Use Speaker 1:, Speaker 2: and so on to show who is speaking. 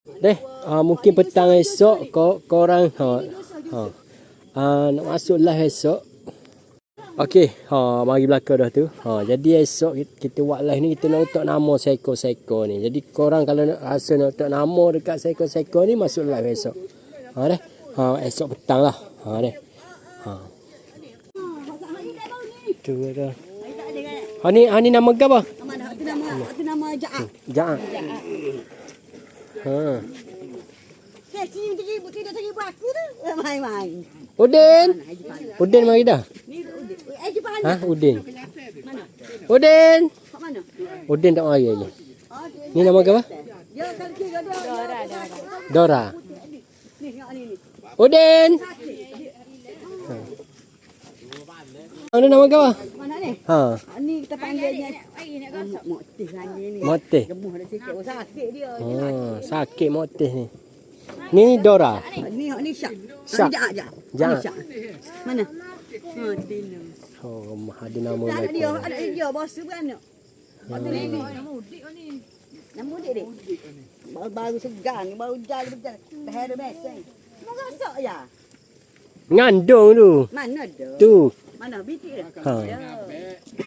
Speaker 1: Deh, mungkin petang esok korang nak masuk live esok. Okey, mari belakang dah tu. Jadi esok kita buat live ni kita nak letak nama seekor-seekor ni. Jadi korang kalau nak rasa nak letak nama dekat seekor-seekor ni masuk live esok. Deh. Esok petang lah. Deh. Tu dah. Ni nama ke apa?
Speaker 2: Itu nama Jaat.
Speaker 1: Jaat.
Speaker 2: Sini tidak tadi aku tu. Main-main.
Speaker 1: Udin mari dah.
Speaker 2: Ni Udin.
Speaker 1: Udin.
Speaker 2: Mana?
Speaker 1: Udin.
Speaker 2: Kat mana?
Speaker 1: Udin tak mari lagi. Ni nama ke apa?
Speaker 2: Dia kalau kira dia.
Speaker 1: Dora.
Speaker 2: Ni tengok ni.
Speaker 1: Udin. Mana nama ke apa?
Speaker 2: Mana ni? Ni kita panggilnya Motih panggil ni.
Speaker 1: Motih.
Speaker 2: Gemuh dah sikit. Oh sakit dia.
Speaker 1: Sakit motih ni. Ni Dora.
Speaker 2: Ni Syak.
Speaker 1: Syak.
Speaker 2: Jaat. Mana? Tina.
Speaker 1: Ada nama
Speaker 2: Ada
Speaker 1: dia.
Speaker 2: dia bos beranak. Nama Udik ni. Baru segar ni, baru jalan berjalan. Dah ada mesej. Mau rosak ya?
Speaker 1: Ngandung tu.
Speaker 2: Mana ada?
Speaker 1: Tu.
Speaker 2: Mana bitik dia?